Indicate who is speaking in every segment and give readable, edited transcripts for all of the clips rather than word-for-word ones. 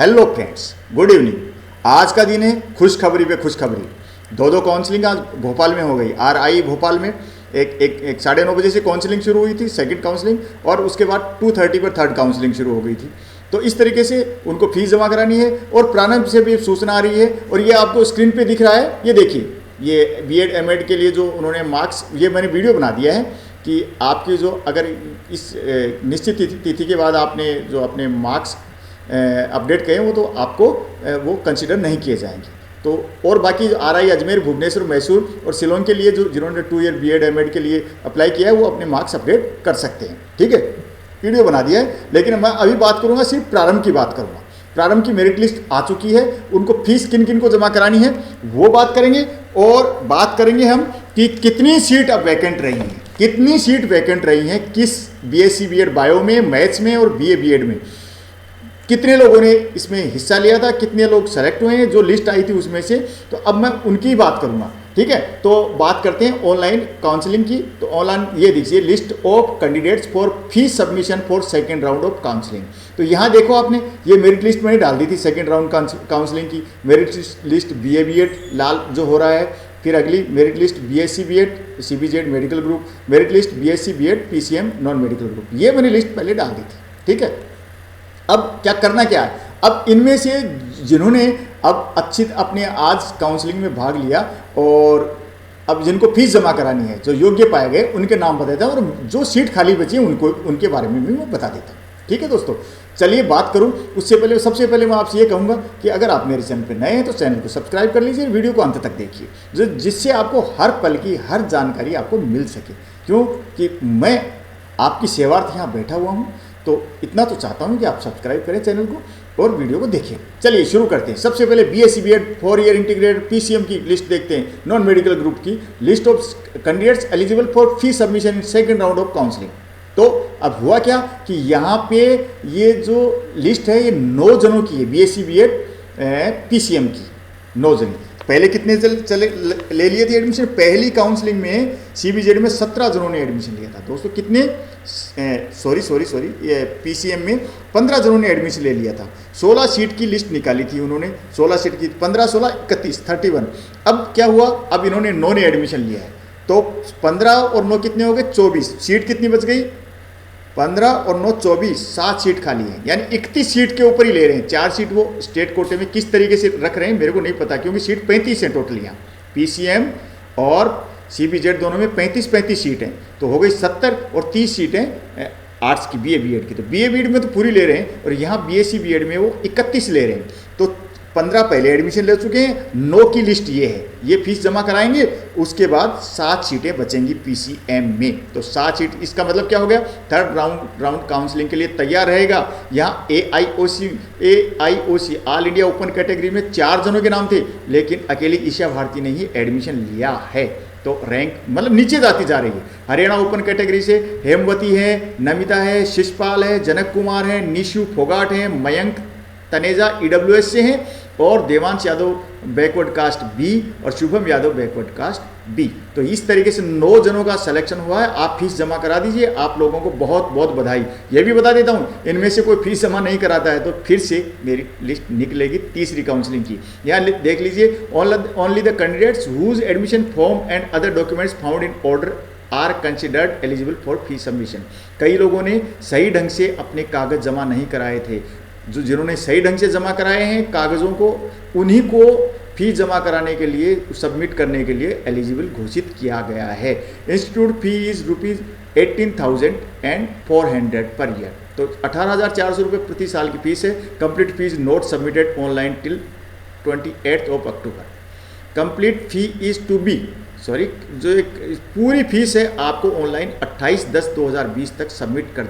Speaker 1: Hello friends, good evening. आज का दिन है खुशखबरी पे खुशखबरी। दो काउंसलिंग आज भोपाल में हो गई। RI भोपाल में एक 9:30 से काउंसलिंग शुरू हुई थी, सेकंड काउंसलिंग, और उसके बाद 2:30 पर थर्ड काउंसलिंग शुरू हो गई थी। तो इस तरीके से उनको फीस जमा करानी है और प्रारंभ से भी सूचना आ रही है। और ये आपको स्क्रीन पे दिख रहा है, ये देखिए, ये BEd MAd के लिए जो उन्होंने मार्क्स, ये मैंने वीडियो बना दिया है कि आपकी जो अगर इस निश्चित तिथि के बाद आपने जो अपने मार्क्स अपडेट करें वो तो आपको वो कंसिडर नहीं किए जाएंगे। तो और बाकी RI अजमेर, भुवनेश्वर, मैसूर और शिलोंग के लिए जो जिन्होंने 2 ईयर BEd MAd के लिए अप्लाई किया है वो अपने मार्क्स अपडेट कर सकते हैं। ठीक है, वीडियो बना दिया है, लेकिन मैं अभी बात करूंगा, सिर्फ प्रारंभ की बात करूंगा। प्रारंभ की मेरिट लिस्ट आ चुकी है, उनको फीस किन किन को जमा करानी है वो बात करेंगे। और बात करेंगे हम कि कितनी सीट अब वैकेंट रही हैं, कितनी सीट वैकेंट रही हैं, किस BSc BEd बायो में, मैथ्स में और BA BEd में कितने लोगों ने इसमें हिस्सा लिया था, कितने लोग सेलेक्ट हुए हैं जो लिस्ट आई थी उसमें से। तो अब मैं उनकी बात करूंगा। ठीक है, तो बात करते हैं ऑनलाइन काउंसलिंग की। तो ऑनलाइन ये दीजिए, list of candidates for fees submission for second round of counselling. तो यहाँ देखो आपने, ये मेरिट लिस्ट मैंने डाल दी थी सेकंड राउंड काउंसलिंग की। मेरिट लिस्ट BA BEd लाल जो हो रहा है, फिर अगली merit list BSc BEd CBZ medical group, merit list BSc BEd PCM non medical group. ये मैंने लिस्ट पहले डाल दी थी। ठीक है, अब क्या करना क्या है, अब इनमें से जिन्होंने अब अच्छी अपने आज काउंसलिंग में भाग लिया और अब जिनको फीस जमा करानी है, जो योग्य पाए गए, उनके नाम बताता हूँ और जो सीट खाली बची है उनको, उनके बारे में भी मैं बता देता हूँ। ठीक है दोस्तों, चलिए बात करूँ। उससे पहले सबसे पहले मैं आपसे ये कहूँगा कि अगर आप मेरे चैनल पर नए हैं तो चैनल को सब्सक्राइब कर लीजिए, वीडियो को अंत तक देखिए, जिससे आपको हर पल की हर जानकारी आपको मिल सके। क्योंकि मैं आपकी सेवार्थ यहाँ बैठा हुआ हूँ, तो इतना तो चाहता हूँ कि आप सब्सक्राइब करें चैनल को और वीडियो को देखें। चलिए शुरू करते हैं। सबसे पहले BSc BEd 4 year integrated PCM की लिस्ट देखते हैं, नॉन मेडिकल ग्रुप की list of candidates eligible for fees submission in second round of counselling. तो अब हुआ क्या कि यहाँ पे ये जो लिस्ट है ये 9 जनों की है, BSc BEd PCM की 9 जन। पहले कितने चले ले लिए थे एडमिशन? पहली काउंसलिंग में CBZ में 17 जनों ने एडमिशन लिया था दोस्तों। कितने सॉरी ये PCM में 15 जनों ने एडमिशन ले लिया था। 16 सीट की लिस्ट निकाली थी उन्होंने, 16 सीट की, 15, 16, 31, 31। अब क्या हुआ, अब इन्होंने 9 ने एडमिशन लिया है, तो 15 और 9 कितने हो गए? 24। सीट कितनी बच गई? 15 और 9 24, 7 सीट खाली है, यानी 31 सीट के ऊपर ही ले रहे हैं। 4 सीट वो स्टेट कोटे में किस तरीके से रख रहे हैं मेरे को नहीं पता, क्योंकि सीट 35 है टोटल यहाँ। PCM और CBZ दोनों में 35 सीट हैं, तो हो गई 70 और 30 सीटें आर्ट्स की BA BEd की। तो BA BEd में तो पूरी ले रहे हैं और यहाँ BSc BEd में वो 31 ले रहे हैं। तो 15 पहले एडमिशन ले चुके हैं, 9 की लिस्ट ये है, ये फीस जमा कराएंगे। उसके बाद 7 सीटें बचेंगी PCM में। तो 7 सीट, इसका मतलब क्या हो गया, थर्ड राउंड काउंसलिंग के लिए तैयार रहेगा। यहाँ AIOC all India open category में 4 जनों के नाम थे, लेकिन अकेली ईशा भारती ने ही एडमिशन लिया है, तो रैंक मतलब नीचे जाती जा रही है। हरियाणा ओपन कैटेगरी से हेमवती है, नमिता है, शिषपाल है, जनक कुमार है, निशु फोगाट है, मयंक तनेजा EWS से हैं, और Devansh Yadav backward caste B और Shubham Yadav backward caste B। तो इस तरीके से 9 जनों का सिलेक्शन हुआ है। आप फीस जमा करा दीजिए, आप लोगों को बहुत बहुत बधाई। ये भी बता देता हूँ, इनमें से कोई फीस जमा नहीं कराता है तो फिर से मेरी लिस्ट निकलेगी तीसरी काउंसलिंग की। यहाँ देख लीजिए, only the candidates whose admission form and other documents found in order are considered eligible for fees submission. कई लोगों ने सही ढंग से अपने कागज जमा नहीं कराए थे, जिन्होंने सही ढंग से जमा कराए हैं कागज़ों को, उन्हीं को फीस जमा कराने के लिए, सबमिट करने के लिए एलिजिबल घोषित किया गया है। Institute fee is ₹18,400 per year, तो 18,400 रुपये प्रति साल की फीस है। Complete fees not submitted online till 28 October. Complete fee is to be जो एक पूरी फीस है आपको ऑनलाइन 28/10/2020 तक सबमिट कर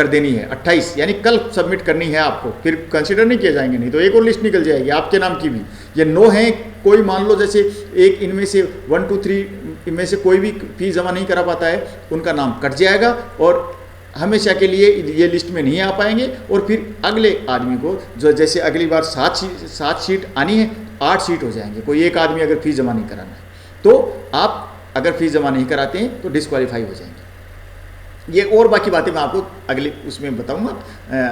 Speaker 1: देनी है। 28 यानी कल सबमिट करनी है आपको, फिर कंसिडर नहीं किए जाएंगे, नहीं तो एक और लिस्ट निकल जाएगी आपके नाम की भी। ये 9 हैं, कोई मान लो जैसे एक इनमें से 1 2 3 इनमें से कोई भी फीस जमा नहीं करा पाता है, उनका नाम कट जाएगा और हमेशा के लिए ये लिस्ट में नहीं आ पाएंगे। और फिर अगले आदमी को जो, जैसे अगली बार 7 सीट आनी है, 8 सीट हो जाएंगे। कोई एक आदमी अगर फीस जमा नहीं कराना है तो आप अगर फीस जमा नहीं कराते हैं तो डिस्क्वालीफाई हो जाएंगे। ये और बाकी बातें मैं आपको अगली उसमें बताऊंगा,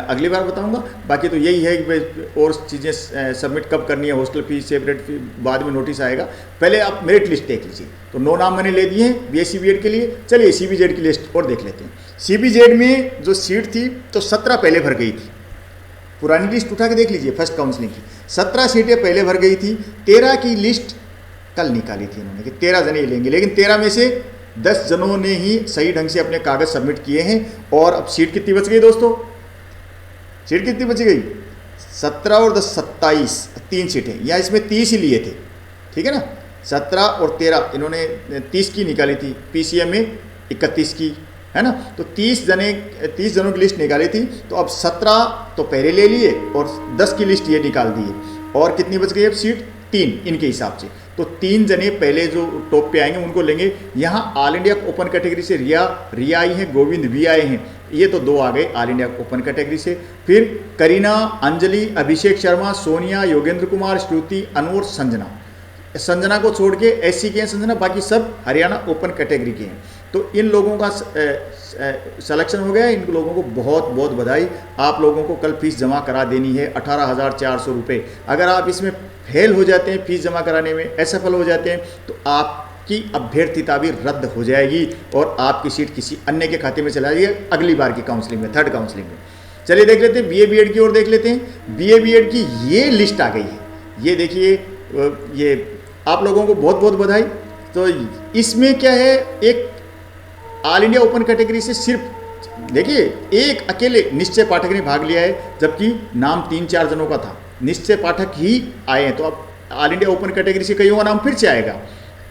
Speaker 1: अगली बार बताऊंगा। बाकी तो यही है कि भाई और चीज़ें सबमिट कब करनी है, हॉस्टल फीस, सेपरेट फी बाद में नोटिस आएगा। पहले आप मेरिट लिस्ट देख लीजिए। तो 9 नाम मैंने ले दिए हैं बीएससी बीएड के लिए। चलिए सीबीजेड की लिस्ट और देख लेते हैं। सीबीजेड में जो सीट थी तो 17 पहले भर गई थी। पुरानी लिस्ट उठा के देख लीजिए फर्स्ट काउंसलिंग की, 17 सीटें पहले भर गई थी। 13 की लिस्ट कल निकाली थी इन्होंने कि 13 जने लेंगे, लेकिन 13 में से 10 जनों ने ही सही ढंग से अपने कागज सबमिट किए हैं। और अब सीट कितनी बच गई दोस्तों? सीट कितनी बच गई? 17 और 10 27, 3 सीटें, या इसमें 30 ही लिए थे, ठीक है ना। 17 और 13 इन्होंने 30 की निकाली थी, पीसीएम में 31 की, है ना। तो 30 जनों की लिस्ट निकाली थी। तो अब 17 तो पहले ले लिए और 10 की लिस्ट ये निकाल दी है। और कितनी बच गई अब सीट? 3 इनके हिसाब से। तो 3 जने पहले जो टॉप पे आएंगे उनको लेंगे। यहाँ ऑल इंडिया ओपन कैटेगरी से रिया आई है, गोविंद भी आए हैं, ये तो 2 आ गए ऑल इंडिया ओपन कैटेगरी से। फिर करीना, अंजलि, अभिषेक शर्मा, सोनिया, योगेंद्र कुमार, श्रुति, अनु और संजना को छोड़ के एससी के हैं संजना, बाकी सब हरियाणा ओपन कैटेगरी के हैं। तो इन लोगों का सिलेक्शन हो गया। इन लोगों को बहुत बहुत बधाई। आप लोगों को कल फीस जमा करा देनी है 18,400 रुपये। अगर आप इसमें फेल हो जाते हैं, फीस जमा कराने में असफल हो जाते हैं, तो आपकी अभ्यर्थिता भी रद्द हो जाएगी और आपकी सीट किसी अन्य के खाते में चला जाएगी अगली बार की काउंसलिंग में, थर्ड काउंसलिंग में। चलिए देख लेते हैं बीए बीएड की ओर देख लेते हैं। बीए बीएड की ये लिस्ट आ गई है, ये देखिए, ये आप लोगों को बहुत बहुत बधाई। तो इसमें क्या है, एक ऑल इंडिया ओपन कैटेगरी से सिर्फ देखिए एक अकेले निश्चय पाठक ने भाग लिया है, जबकि नाम 3-4 जनों का था। निश्चय पाठक ही आए हैं। तो अब ऑल इंडिया ओपन कैटेगरी से कईयों का नाम फिर से आएगा।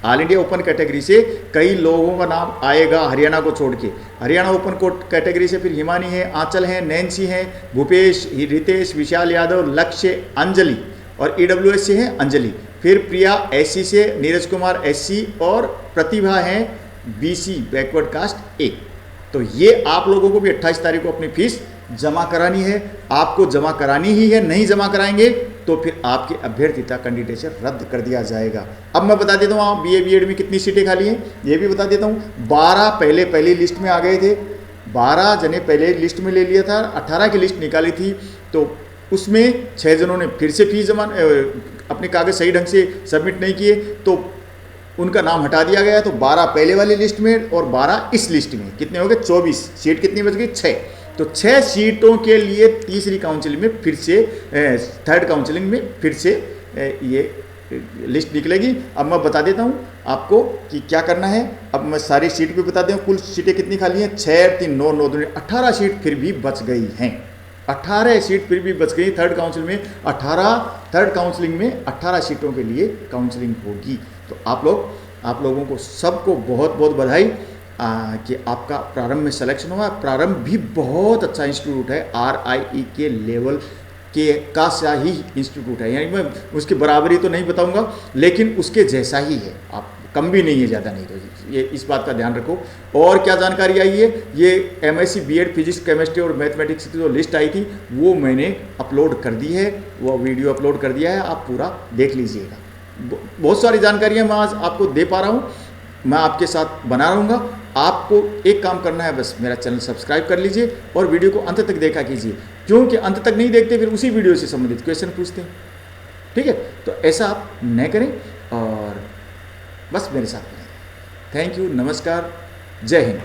Speaker 1: ऑल इंडिया ओपन कैटेगरी से कई लोगों का नाम आएगा हरियाणा को छोड़ के। हरियाणा ओपन कैटेगरी से फिर हिमानी है, आंचल है, नैन्सी है, भूपेश, रितेश, विशाल यादव, लक्ष्य, अंजलि, और ईडब्ल्यूएस से है अंजलि। फिर प्रिया एससी से, नीरज कुमार एससी, और प्रतिभा है बीसी बैकवर्ड कास्ट 1। तो ये आप लोगों को भी 28 तारीख को अपनी फीस जमा करानी है। आपको जमा करानी ही है, नहीं जमा कराएंगे तो फिर आपकी अभ्यर्थिता कैंडिडेट रद्द कर दिया जाएगा। अब मैं बता देता हूँ आप बीए बीएड में कितनी सीटें खाली हैं, ये भी बता देता हूँ। 12 पहली लिस्ट में आ गए थे, 12 जने पहले लिस्ट में ले लिया था, 18 की लिस्ट निकाली थी। तो उसमें 6 जनों ने फिर से फीस जमा अपने कागज सही ढंग से सबमिट नहीं किए, तो उनका नाम हटा दिया गया। तो 12 पहले वाली लिस्ट में और 12 इस लिस्ट में, कितने हो गए? 24। सीट कितनी बच गई? 6। तो 6 सीटों के लिए तीसरी काउंसिलिंग में फिर से, थर्ड काउंसिलिंग में फिर से ये लिस्ट निकलेगी। अब मैं बता देता हूँ आपको कि क्या करना है। अब मैं सारी सीट भी बता दूँ, कुल सीटें कितनी खाली हैं? 6, 3, 9, 9, 2, 18 सीट फिर भी बच गई हैं। 18 सीट फिर भी बच गई थर्ड काउंसिलिंग में। थर्ड काउंसिलिंग में 18 सीटों के लिए काउंसिलिंग होगी। तो आप लोगों को सबको बहुत बहुत बधाई कि आपका प्रारंभ में सिलेक्शन हुआ। प्रारंभ भी बहुत अच्छा इंस्टीट्यूट है, RIE के लेवल के का सा ही इंस्टीट्यूट है, यानी मैं उसकी बराबरी तो नहीं बताऊंगा, लेकिन उसके जैसा ही है। आप कम भी नहीं है, ज़्यादा नहीं। तो ये इस बात का ध्यान रखो। और क्या जानकारी आई है, ये MSc BEd फिजिक्स केमिस्ट्री और मैथमेटिक्स की जो लिस्ट आई थी वो मैंने अपलोड कर दी है, वो वीडियो अपलोड कर दिया है, आप पूरा देख लीजिएगा। बहुत सारी जानकारियाँ मैं आज आपको दे पा रहा हूँ, मैं आपके साथ बना रहूँगा। आपको एक काम करना है, बस मेरा चैनल सब्सक्राइब कर लीजिए और वीडियो को अंत तक देखा कीजिए, क्योंकि अंत तक नहीं देखते फिर उसी वीडियो से संबंधित क्वेश्चन पूछते हैं, ठीक है। तो ऐसा आप न करें और बस मेरे साथ रहें। थैंक यू, नमस्कार, जय हिंद।